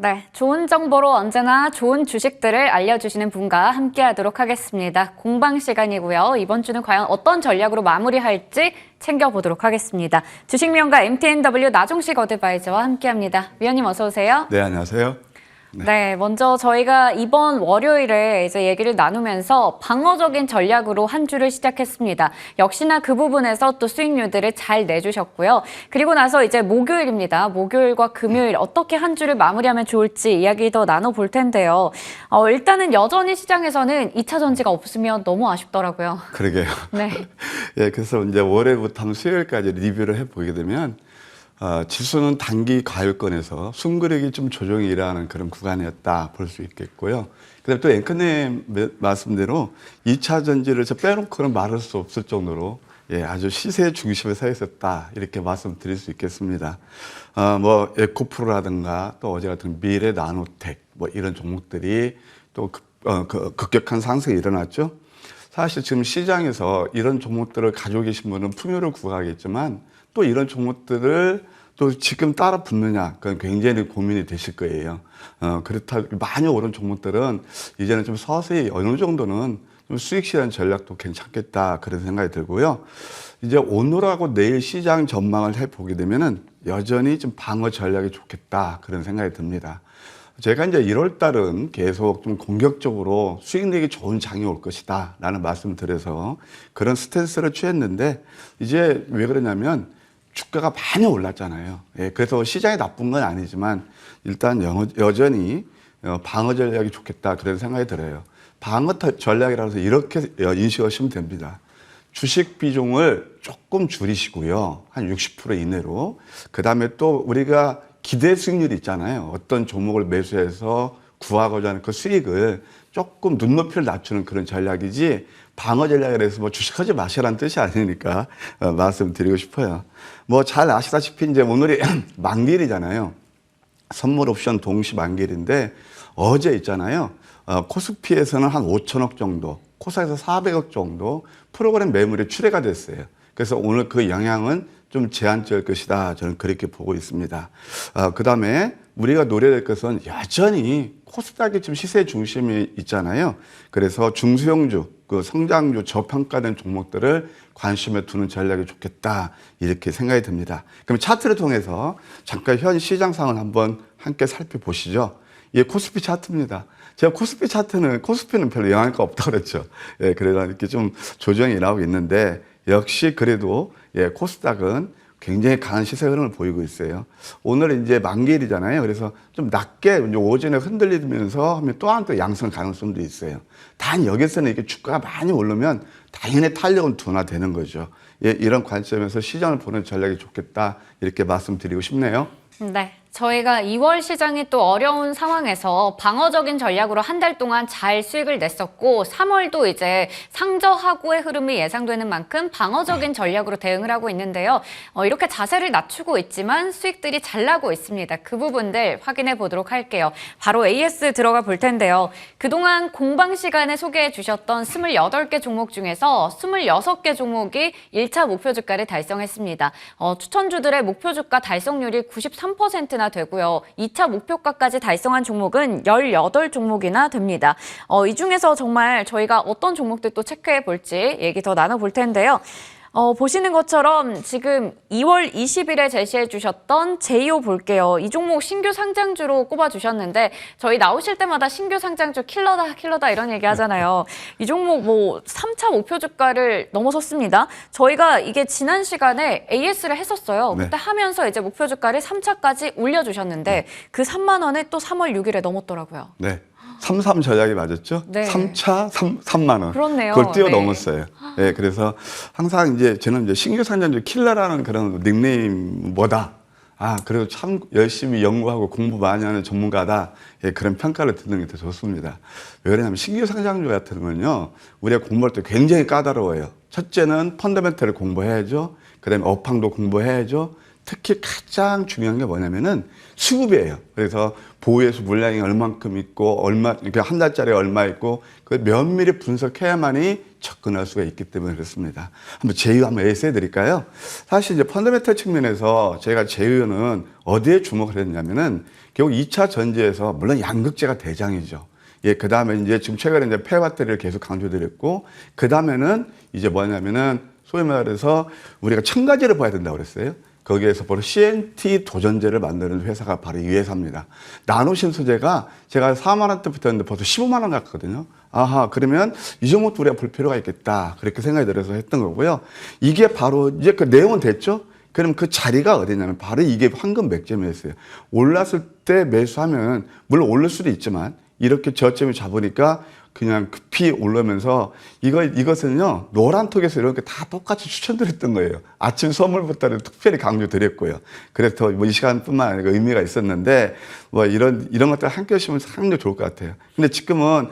네, 좋은 정보로 언제나 좋은 주식들을 알려주시는 분과 함께하도록 하겠습니다. 공방 시간이고요. 이번 주는 과연 어떤 전략으로 마무리할지 챙겨보도록 하겠습니다. 주식명가 MTNW 나종식 어드바이저와 함께합니다. 위원님 어서 오세요. 네, 안녕하세요. 네, 먼저 저희가 이번 월요일에 이제 얘기를 나누면서 방어적인 전략으로 한 주를 시작했습니다. 역시나 그 부분에서 또 수익률들을 잘 내주셨고요. 그리고 나서 이제 목요일입니다. 목요일과 금요일 어떻게 한 주를 마무리하면 좋을지 이야기 더 나눠볼 텐데요. 일단은 여전히 시장에서는 2차 전지가 없으면 너무 아쉽더라고요. 그러게요. 네. 예, 그래서 이제 월요일부터 수요일까지 리뷰를 해보게 되면 지수는 단기 과열권에서 숨고르기 좀 조정이 일어나는 그런 구간이었다 볼 수 있겠고요. 그다음에 또 앵커님 말씀대로 2차 전지를 빼놓고는 말할 수 없을 정도로 아주 시세 중심에 서 있었다 이렇게 말씀드릴 수 있겠습니다. 뭐 에코프로라든가 또 어제 같은 미래 나노텍 뭐 이런 종목들이 또 급격한 상승이 일어났죠. 사실 지금 시장에서 이런 종목들을 가지고 계신 분은 풍요를 구하겠지만 또 이런 종목들을 또 지금 따라 붙느냐, 그건 굉장히 고민이 되실 거예요. 그렇다, 많이 오른 종목들은 이제는 좀 서서히 어느 정도는 좀 수익 실현 전략도 괜찮겠다, 그런 생각이 들고요. 이제 오늘하고 내일 시장 전망을 해보게 되면은 여전히 좀 방어 전략이 좋겠다, 그런 생각이 듭니다. 제가 이제 1월 달은 계속 좀 공격적으로 수익 내기 좋은 장이 올 것이다, 라는 말씀을 드려서 그런 스탠스를 취했는데 이제 왜 그러냐면 주가가 많이 올랐잖아요. 그래서 시장이 나쁜 건 아니지만 일단 여전히 방어 전략이 좋겠다 그런 생각이 들어요. 방어 전략이라고 해서 이렇게 인식하시면 됩니다. 주식 비중을 조금 줄이시고요. 한 60% 이내로. 그 다음에 또 우리가 기대 수익률이 있잖아요. 어떤 종목을 매수해서 구하고자 하는 그 수익을 조금 눈높이를 낮추는 그런 전략이지 방어 전략이라 해서 뭐 주식하지 마시라는 뜻이 아니니까 말씀드리고 싶어요. 뭐 잘 아시다시피 이제 오늘이 만기일이잖아요. 선물 옵션 동시 만기일인데 어제 있잖아요. 코스피에서는 한 5천억 정도, 코스닥에서 400억 정도 프로그램 매물이 출회가 됐어요. 그래서 오늘 그 영향은 좀 제한적일 것이다. 저는 그렇게 보고 있습니다. 그 다음에 우리가 노려야 될 것은 여전히 코스닥이 지금 시세 중심이 있잖아요. 그래서 중소형주, 그 성장주, 저평가된 종목들을 관심에 두는 전략이 좋겠다. 이렇게 생각이 듭니다. 그럼 차트를 통해서 잠깐 현 시장 상황을 한번 함께 살펴보시죠. 예, 코스피 차트입니다. 제가 코스피는 별로 영향가 없다고 그랬죠. 예, 그래서 이렇게 좀 조정이 나오고 있는데 역시 그래도 코스닥은 굉장히 강한 시세 흐름을 보이고 있어요. 오늘 이제 만기일이잖아요. 그래서 좀 낮게 오전에 흔들리면서 하면 또한 또 양성 가능성도 있어요. 단 여기서는 이렇게 주가가 많이 오르면 당연히 탄력은 둔화되는 거죠. 이런 관점에서 시장을 보는 전략이 좋겠다. 이렇게 말씀드리고 싶네요. 네. 저희가 2월 시장이 또 어려운 상황에서 방어적인 전략으로 한 달 동안 잘 수익을 냈었고 3월도 이제 상저하고의 흐름이 예상되는 만큼 방어적인 전략으로 대응을 하고 있는데요. 이렇게 자세를 낮추고 있지만 수익들이 잘 나고 있습니다. 그 부분들 확인해 보도록 할게요. 바로 AS 들어가 볼 텐데요. 그동안 공방 시간에 소개해 주셨던 28개 종목 중에서 26개 종목이 1차 목표 주가를 달성했습니다. 추천주들의 목표 주가 달성률이 93%나 되고요. 2차 목표가까지 달성한 종목은 18종목이나 됩니다. 이 중에서 정말 저희가 어떤 종목들 또 체크해 볼지 얘기 더 나눠볼 텐데요. 보시는 것처럼 지금 2월 20일에 제시해 주셨던 제이오 볼게요. 이 종목 신규 상장주로 꼽아 주셨는데 저희 나오실 때마다 신규 상장주 킬러다 이런 얘기 하잖아요. 이 종목 뭐 3차 목표 주가를 넘어섰습니다. 저희가 이게 지난 시간에 AS를 했었어요. 네. 그때 하면서 이제 목표 주가를 3차까지 올려주셨는데 그 3만 원에 또 3월 6일에 넘었더라고요. 네. 33 전략이 맞았죠? 네. 3차 3만 원. 그렇네요. 그걸 뛰어넘었어요. 네. 그래서 항상 저는 신규 상장주 킬러라는 그런 닉네임 뭐다. 그래도 참 열심히 연구하고 공부 많이 하는 전문가다. 그런 평가를 듣는 게 더 좋습니다. 왜 그러냐면 신규 상장주 같은 건요, 우리가 공부할 때 굉장히 까다로워요. 첫째는 펀더멘털을 공부해야죠. 그 다음에 업황도 공부해야죠. 특히 가장 중요한 게 뭐냐면은 수급이에요. 그래서 보유해서 물량이 얼만큼 있고 그러니까 한 달짜리 얼마 있고 그 면밀히 분석해야만이 접근할 수가 있기 때문에 그렇습니다. 한번 제휴 한번 예시해 드릴까요? 사실 이제 펀더멘털 측면에서 제가 제휴는 어디에 주목을 했냐면은 결국 2차 전지에서 물론 양극재가 대장이죠. 예, 그 다음에 이제 지금 최근에 이제 폐배터리를 계속 강조드렸고, 그 다음에는 이제 뭐냐면은 소위 말해서 우리가 첨가제를 봐야 된다고 그랬어요. 거기에서 바로 CNT 도전제를 만드는 회사가 바로 이 회사입니다. 나노신 소재가 제가 4만 원대 붙었는데 벌써 15만 원 갔거든요. 아하, 그러면 이 종목도 우리가 볼 필요가 있겠다. 그렇게 생각이 들어서 했던 거고요. 이게 바로 이제 그 내용은 됐죠? 그럼 그 자리가 어디냐면 바로 이게 황금 맥점이었어요. 올랐을 때 매수하면 물론 오를 수도 있지만 이렇게 저점을 잡으니까 그냥 급히 올라오면서 이것은요 노란 톡에서 이렇게 다 똑같이 추천드렸던 거예요. 아침 선물부터는 특별히 강조드렸고요. 그래서 뭐 이 시간뿐만 아니라 의미가 있었는데 뭐 이런 것들 함께 하시면 상당히 좋을 것 같아요. 근데 지금은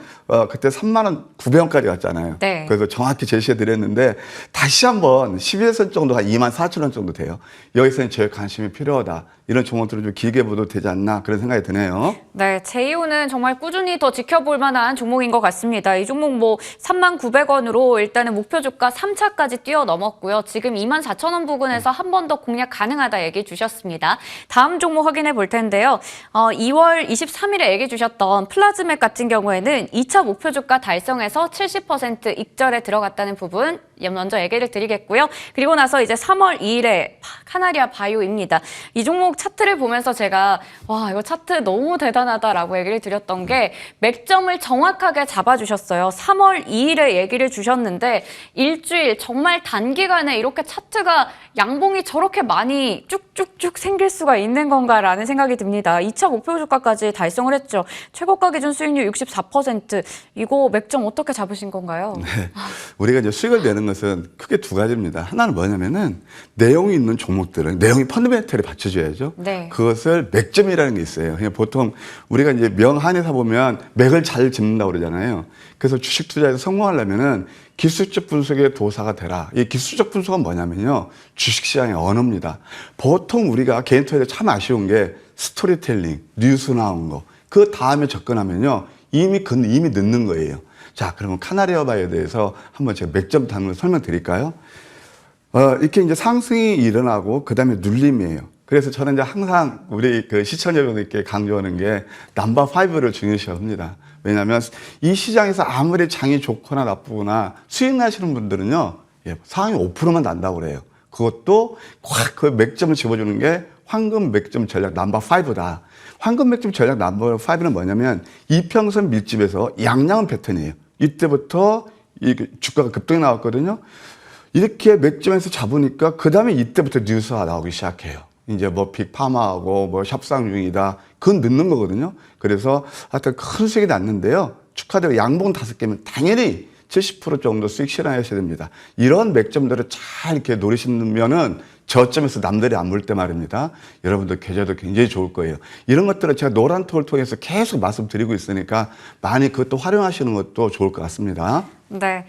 그때 3만 원 900원까지 갔잖아요. 네. 그래서 정확히 제시해 드렸는데 다시 한번 11선 정도 한 2만 4천 원 정도 돼요. 여기서는 제 관심이 필요하다. 이런 종목들을 좀 길게 봐도 되지 않나 그런 생각이 드네요. 네, 제이오는 정말 꾸준히 더 지켜볼 만한 종목인 것 같습니다. 이 종목 뭐 39,000원으로 일단은 목표 주가 3차까지 뛰어넘었고요. 지금 24,000원 부근에서 한 번 더 공략 가능하다 얘기해 주셨습니다. 다음 종목 확인해 볼 텐데요. 2월 23일에 얘기해 주셨던 플라즈맥 같은 경우에는 2차 목표 주가 달성해서 70% 익절에 들어갔다는 부분 먼저 얘기를 드리겠고요. 그리고 나서 이제 3월 2일에 카나리아 바이오입니다. 이 종목 차트를 보면서 제가 와 이거 차트 너무 대단하다라고 얘기를 드렸던 게 맥점을 정확하게 잡아주셨어요. 3월 2일에 얘기를 주셨는데 일주일 정말 단기간에 이렇게 차트가 양봉이 저렇게 많이 쭉쭉쭉 생길 수가 있는 건가라는 생각이 듭니다. 2차 목표 주가까지 달성을 했죠. 최고가 기준 수익률 64%. 이거 맥점 어떻게 잡으신 건가요? 네. 우리가 이제 수익을 내는 것은 크게 두 가지입니다. 하나는 뭐냐면은 내용이 있는 종목들은 내용이 펀더멘털에 받쳐줘야죠. 네. 그것을 맥점이라는 게 있어요. 그냥 보통 우리가 이제 명한에서 보면 맥을 잘 짚는다고 그러잖아요. 그래서 주식 투자에서 성공하려면은 기술적 분석의 도사가 되라. 이 기술적 분석은 뭐냐면요. 주식시장의 언어입니다. 보통 우리가 개인 투자에 참 아쉬운 게 스토리텔링, 뉴스 나온 거. 그 다음에 접근하면요. 이미 늦는 거예요. 자, 그러면 카나리아 바이오에 대해서 한번 제가 맥점 단어로 설명드릴까요? 이렇게 이제 상승이 일어나고 그 다음에 눌림이에요. 그래서 저는 이제 항상 우리 그 시청자 여러분들께 강조하는 게 넘버 5를 중요시합니다. 왜냐하면 이 시장에서 아무리 장이 좋거나 나쁘거나 수익 나시는 분들은요, 상위 5%만 난다고 그래요. 그것도 확 그 맥점을 집어주는 게 황금 맥점 전략 넘버 5다. 황금 맥점 전략 넘버 5는 뭐냐면 이평선 밀집에서 양양은 패턴이에요. 이때부터 이 주가가 급등이 나왔거든요. 이렇게 맥점에서 잡으니까 그 다음에 이때부터 뉴스가 나오기 시작해요. 이제 뭐 빅파마하고 뭐 협상 중이다. 그건 늦는 거거든요. 그래서 하여튼 큰 수익이 났는데요. 축하드려요. 양봉 5개면 당연히 70% 정도 수익 실현하셔야 됩니다. 이런 맥점들을 잘 이렇게 노리시면은 저점에서 남들이 안 볼 때 말입니다. 여러분들 계좌도 굉장히 좋을 거예요. 이런 것들을 제가 노란 톡을 통해서 계속 말씀드리고 있으니까 많이 그것도 활용하시는 것도 좋을 것 같습니다. 네,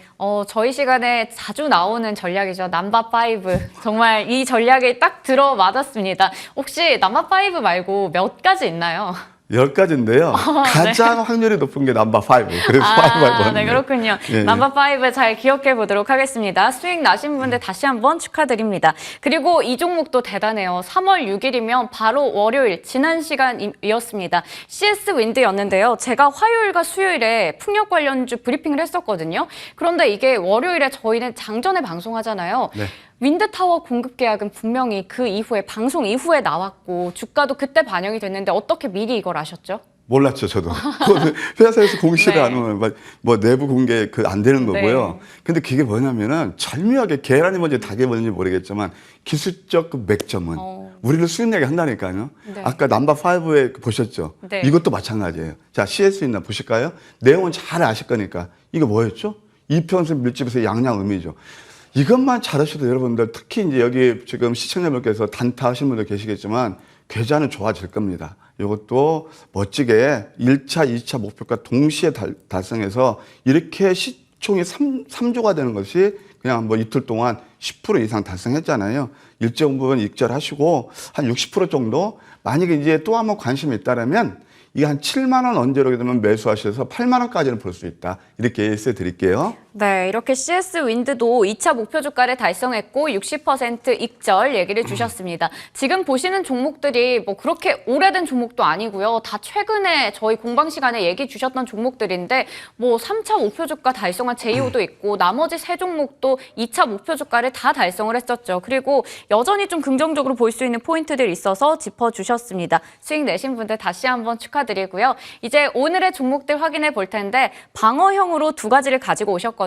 저희 시간에 자주 나오는 전략이죠. 넘버 5. 정말 이 전략이 딱 들어맞았습니다. 혹시 넘버 5 말고 몇 가지 있나요? 10가지인데요. 가장 확률이 높은 게 넘버 5. 그래서 5. 네, 그렇군요. 예, 넘버 5 잘 기억해 보도록 하겠습니다. 수익 나신 분들 다시 한번 축하드립니다. 그리고 이 종목도 대단해요. 3월 6일이면 바로 월요일, 지난 시간이었습니다. CS 윈드였는데요. 제가 화요일과 수요일에 풍력 관련주 브리핑을 했었거든요. 그런데 이게 월요일에 저희는 장전에 방송하잖아요. 네. 윈드타워 공급 계약은 분명히 그 이후에 방송 이후에 나왔고 주가도 그때 반영이 됐는데 어떻게 미리 이걸 아셨죠? 몰랐죠, 저도. 회사에서 공시를 네. 안 하면 뭐 내부 공개 안 되는 거고요. 네. 근데 그게 뭐냐면은 절묘하게 계란이 뭔지 닭이 뭔지 모르겠지만 기술적 그 맥점은 우리를 수익 내게 한다니까요. 네. 아까 넘버 5에 보셨죠? 네. 이것도 마찬가지예요. 자, CS 있나 보실까요? 내용은 잘 아실 거니까. 이거 뭐였죠? 이평선 밀집에서 양양 의미죠. 이것만 잘하셔도 여러분들 특히 이제 여기 지금 시청자분께서 단타 하시는 분들 계시겠지만 계좌는 좋아질 겁니다. 이것도 멋지게 1차, 2차 목표가 동시에 달성해서 이렇게 시총이 3조가 되는 것이 그냥 뭐 이틀 동안 10% 이상 달성했잖아요. 일정 부분 익절하시고 한 60% 정도 만약에 이제 또 한번 관심이 있다면 이게 한 7만 원 언저로 되면 매수하셔서 8만 원까지는 볼 수 있다. 이렇게 예시해 드릴게요. 네, 이렇게 CS 윈드도 2차 목표 주가를 달성했고 60% 익절 얘기를 주셨습니다. 지금 보시는 종목들이 뭐 그렇게 오래된 종목도 아니고요. 다 최근에 저희 공방 시간에 얘기 주셨던 종목들인데 뭐 3차 목표 주가 달성한 제이오도 있고 나머지 세 종목도 2차 목표 주가를 다 달성을 했었죠. 그리고 여전히 좀 긍정적으로 볼 수 있는 포인트들이 있어서 짚어주셨습니다. 수익 내신 분들 다시 한번 축하드리고요. 이제 오늘의 종목들 확인해 볼 텐데 방어형으로 두 가지를 가지고 오셨거든요.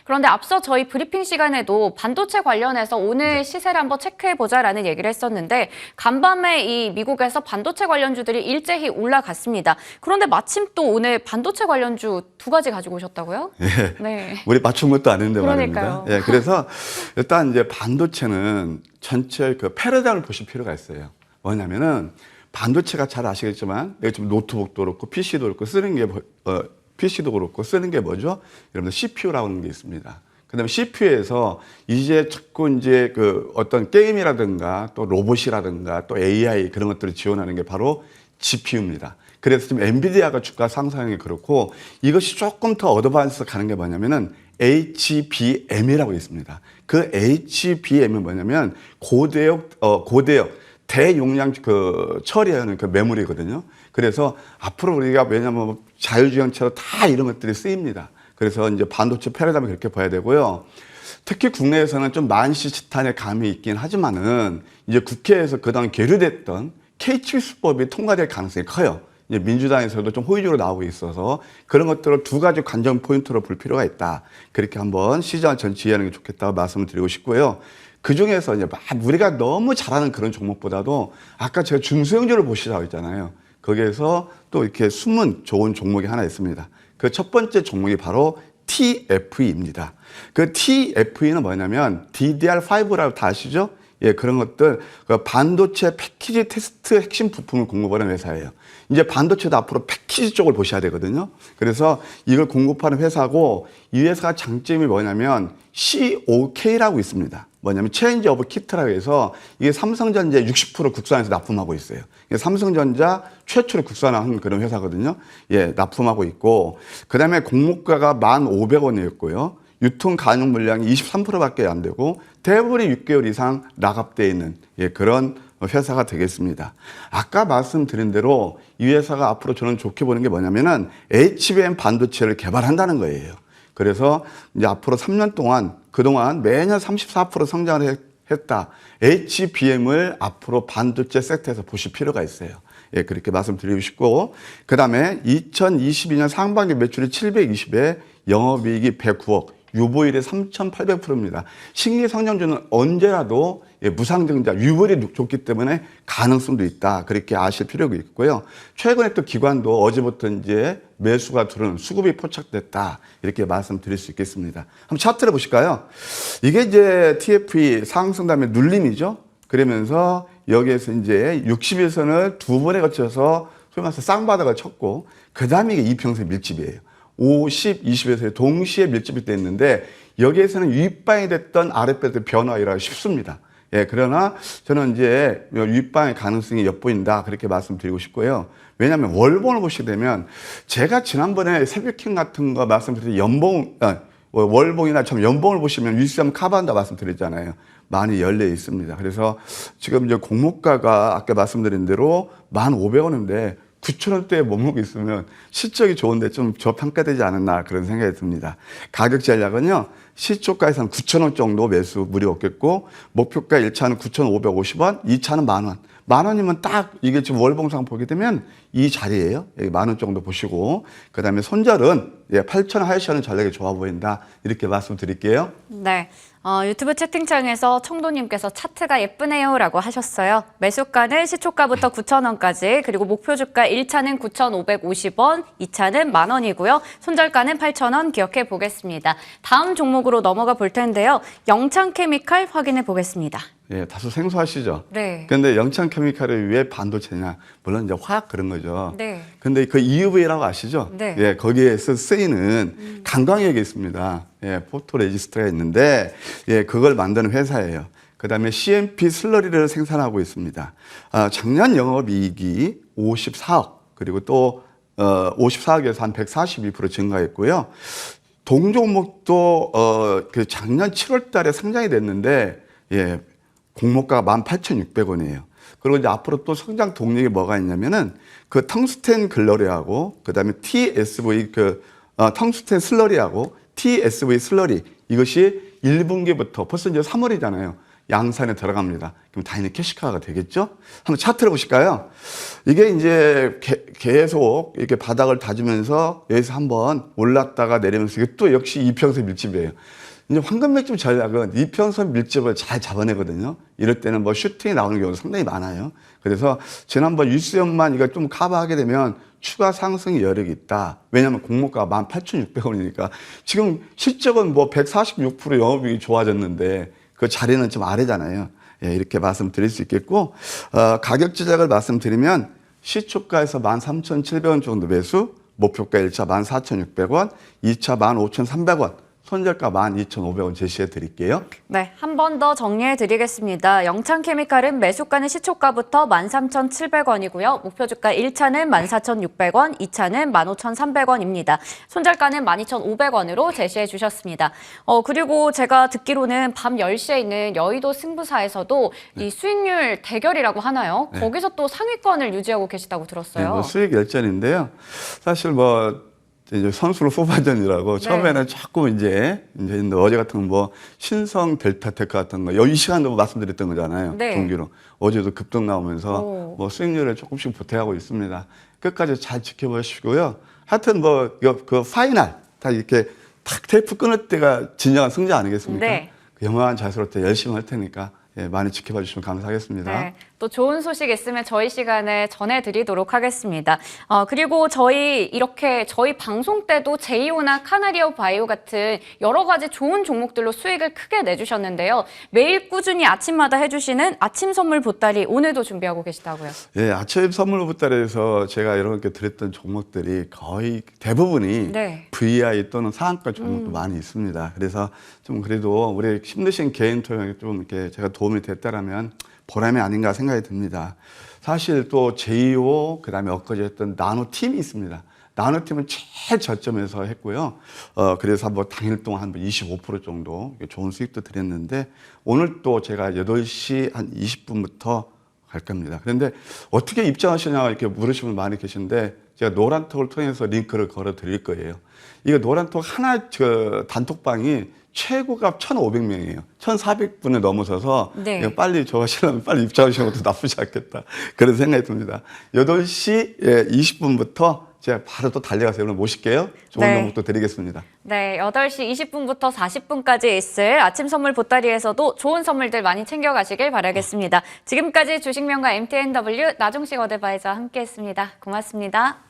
그런데 앞서 저희 브리핑 시간에도 반도체 관련해서 오늘 시세를 한번 체크해보자라는 얘기를 했었는데 간밤에 이 미국에서 반도체 관련주들이 일제히 올라갔습니다. 그런데 마침 또 오늘 반도체 관련주 두 가지 가지고 오셨다고요? 예. 네. 우리 맞춘 것도 아닌데 그러니까요. 말입니다. 예, 그래서 일단 이제 반도체는 전체 그 패러다임을 보실 필요가 있어요. 뭐냐면은 반도체가 잘 아시겠지만 여기 지금 노트북도 그렇고 PC도 그렇고 쓰는 게 PC도 그렇고 쓰는 게 뭐죠? 여러분들 CPU라고 하는 게 있습니다. 그다음에 CPU에서 이제 자꾸 이제 그 어떤 게임이라든가 또 로봇이라든가 또 AI 그런 것들을 지원하는 게 바로 GPU입니다. 그래서 지금 엔비디아가 주가 상승이 그렇고 이것이 조금 더 어드밴스 가는 게 뭐냐면은 HBM이라고 있습니다. 그 HBM은 뭐냐면 고대역 대용량 그 처리하는 그 메모리거든요. 그래서 앞으로 우리가 왜냐면 자율주행차로 다 이런 것들이 쓰입니다. 그래서 이제 반도체 패러다임을 그렇게 봐야 되고요. 특히 국내에서는 좀 만시지탄의 감이 있긴 하지만은 이제 국회에서 그동안 계류됐던 K-7수법이 통과될 가능성이 커요. 이제 민주당에서도 좀 호의적으로 나오고 있어서 그런 것들을 두 가지 관전 포인트로 볼 필요가 있다. 그렇게 한번 시장을 전지휘하는 게 좋겠다고 말씀을 드리고 싶고요. 그 중에서 이제 우리가 너무 잘하는 그런 종목보다도 아까 제가 중소형주를 보시라고 했잖아요. 거기에서 또 이렇게 숨은 좋은 종목이 하나 있습니다. 그 첫 번째 종목이 바로 TFE입니다. 그 TFE는 뭐냐면 DDR5라고 다 아시죠? 예, 그런 것들, 그 반도체 패키지 테스트 핵심 부품을 공급하는 회사예요. 이제 반도체도 앞으로 패키지 쪽을 보셔야 되거든요. 그래서 이걸 공급하는 회사고 이 회사가 장점이 뭐냐면 COK라고 있습니다. 뭐냐면 체인지 오브 키트라고 해서 이게 삼성전자의 60% 국산에서 납품하고 있어요. 이게 삼성전자 최초로 국산화한 그런 회사거든요. 예, 납품하고 있고 그다음에 공모가가 1,500원이었고요. 유통 가능 물량이 23%밖에 안 되고 대부분이 6개월 이상 락업되어 있는 그런 회사가 되겠습니다. 아까 말씀드린 대로 이 회사가 앞으로 저는 좋게 보는 게 뭐냐면은 HBM 반도체를 개발한다는 거예요. 그래서 이제 앞으로 3년 동안 그동안 매년 34% 성장을 했다. HBM을 앞으로 반도체 섹터에서 보실 필요가 있어요. 예, 그렇게 말씀드리고 싶고 그 다음에 2022년 상반기 매출이 720에 영업이익이 109억. 유보율이 3,800%입니다. 신규상장주는 언제라도 무상증자, 유보율이 좋기 때문에 가능성도 있다. 그렇게 아실 필요가 있고요. 최근에 또 기관도 어제부터 이제 매수가 들어오는 수급이 포착됐다. 이렇게 말씀드릴 수 있겠습니다. 한번 차트를 보실까요? 이게 이제 TFE 상승 다음에 눌림이죠. 그러면서 여기에서 이제 60일선을 두 번에 거쳐서 소위 말해서 쌍바닥을 쳤고, 그 다음에 이게 이평선 밀집이에요. 50, 20에서 동시에 밀집이 됐는데 여기에서는 윗방이 됐던 아랫배의 변화이라 쉽습니다. 예, 그러나 저는 이제 윗방의 가능성이 엿보인다 그렇게 말씀드리고 싶고요. 왜냐하면 월봉을 보시게 되면 제가 지난번에 새벽킹 같은 거 말씀드릴 때 월봉이나 참 연봉을 보시면 윗섬 커버한다 말씀드렸잖아요. 많이 열려 있습니다. 그래서 지금 이제 공모가가 아까 말씀드린 대로 1,500원인데 9,000원대에 머무르고 있으면 실적이 좋은데 좀 저평가되지 않았나 그런 생각이 듭니다. 가격 전략은요. 시초가에서 한 9,000원 정도 매수 무리 없겠고 목표가 1차는 9,550원, 2차는 10,000원. 10,000원이면 딱 이게 지금 월봉상 보게 되면 이 자리예요. 10,000원 정도 보시고 그다음에 손절은 8,000원 하이시하는 전략이 좋아 보인다. 이렇게 말씀드릴게요. 네. 유튜브 채팅창에서 청도님께서 차트가 예쁘네요라고 하셨어요. 매수가는 시초가부터 9,000원까지 그리고 목표 주가 1차는 9,550원, 2차는 10,000원이고요. 손절가는 8,000원 기억해 보겠습니다. 다음 종목으로 넘어가 볼 텐데요. 영창케미칼 확인해 보겠습니다. 예, 다소 생소하시죠? 네. 근데 영창케미칼이 왜 반도체냐? 물론 이제 화학 그런 거죠. 네. 근데 그 EUV라고 아시죠? 네. 예, 거기에서 쓰이는 강광역이 있습니다. 예, 포토레지스트가 있는데, 예, 그걸 만드는 회사예요. 그 다음에 CMP 슬러리를 생산하고 있습니다. 작년 영업이익이 54억, 그리고 또, 54억에서 한 142% 증가했고요. 동종목도 그 작년 7월 달에 상장이 됐는데 예, 공모가가 18,600원이에요. 그리고 이제 앞으로 또 성장 동력이 뭐가 있냐면은 그 텅스텐 글러리하고 그다음에 TSV 텅스텐 슬러리하고 TSV 슬러리 이것이 1분기부터 벌써 이제 3월이잖아요. 양산에 들어갑니다. 그럼 당연히 캐시카가 되겠죠? 한번 차트를 보실까요? 이게 이제 계속 이렇게 바닥을 다지면서 여기서 한번 올랐다가 내리면서 이게 또 역시 이평선 밀집이에요. 이제 황금 맥집 전략은 이평선 밀집을 잘 잡아내거든요. 이럴 때는 뭐 슈팅이 나오는 경우도 상당히 많아요. 그래서 지난번 일수연만 이걸 좀 커버하게 되면 추가 상승 여력이 있다. 왜냐하면 공모가가 18,600원이니까 지금 실적은 뭐 146% 영업이익이 좋아졌는데 그 자리는 좀 아래잖아요. 예, 이렇게 말씀드릴 수 있겠고 가격 제작을 말씀드리면 시초가에서 13,700원 정도 매수, 목표가 1차 14,600원, 2차 15,300원, 손절가 12,500원 제시해 드릴게요. 네, 한 번 더 정리해 드리겠습니다. 영창케미칼은 매수가는 시초가부터 13,700원이고요. 목표주가 1차는 14,600원, 2차는 15,300원입니다. 손절가는 12,500원으로 제시해 주셨습니다. 그리고 제가 듣기로는 밤 10시에 있는 여의도 승부사에서도 이 수익률 대결이라고 하나요? 네. 거기서 또 상위권을 유지하고 계시다고 들었어요. 네, 뭐 수익 열전인데요. 사실 뭐 이제 선수로 후반전이라고 처음에는 조금 이제 어제 같은 건 뭐 신성 델타테크 같은 거 이 시간도 말씀드렸던 거잖아요. 네. 종기로 어제도 급등 나오면서 오. 뭐 수익률을 조금씩 보태하고 있습니다. 끝까지 잘 지켜보시고요. 하여튼 뭐 그 파이널 다 이렇게 탁 테이프 끊을 때가 진정한 승자 아니겠습니까? 네. 그 영원한 자세로 때 열심히 할 테니까 예, 많이 지켜봐 주시면 감사하겠습니다. 네, 또 좋은 소식 있으면 저희 시간에 전해드리도록 하겠습니다. 그리고 저희 방송 때도 제이오나 카나리오 바이오 같은 여러 가지 좋은 종목들로 수익을 크게 내주셨는데요. 매일 꾸준히 아침마다 해주시는 아침 선물 보따리 오늘도 준비하고 계시다고요. 예, 아침 선물 보따리에서 제가 여러분께 드렸던 종목들이 거의 대부분이 네. VI 또는 상한가 종목도 많이 있습니다. 그래서 좀 그래도 우리 힘드신 개인 투자에 좀 이렇게 제가 도움이 됐다라면 보람이 아닌가 생각이 듭니다. 사실 또 제이오 그다음에 엊그제 했던 나노팀이 있습니다. 나노팀은 제일 저점에서 했고요. 그래서 뭐 당일 동안 한 25% 정도 좋은 수익도 드렸는데 오늘 또 제가 8시 한 20분부터 갈 겁니다. 그런데 어떻게 입장하시냐 이렇게 물으시는 분 많이 계신데 제가 노란톡을 통해서 링크를 걸어 드릴 거예요. 이거 노란톡 하나 단톡방이 최고가 1,500명이에요. 1,400분을 넘어서서 네. 이거 빨리 좋아하시려면 빨리 입장하시는 것도 나쁘지 않겠다. 그런 생각이 듭니다. 8시 20분부터 제가 바로 또 달려가서 여러분 모실게요. 좋은 네. 정보도 드리겠습니다. 네, 8시 20분부터 40분까지 있을 아침 선물 보따리에서도 좋은 선물들 많이 챙겨가시길 바라겠습니다. 지금까지 주식명가 MTNW 나종식 어드바이저와 함께했습니다. 고맙습니다.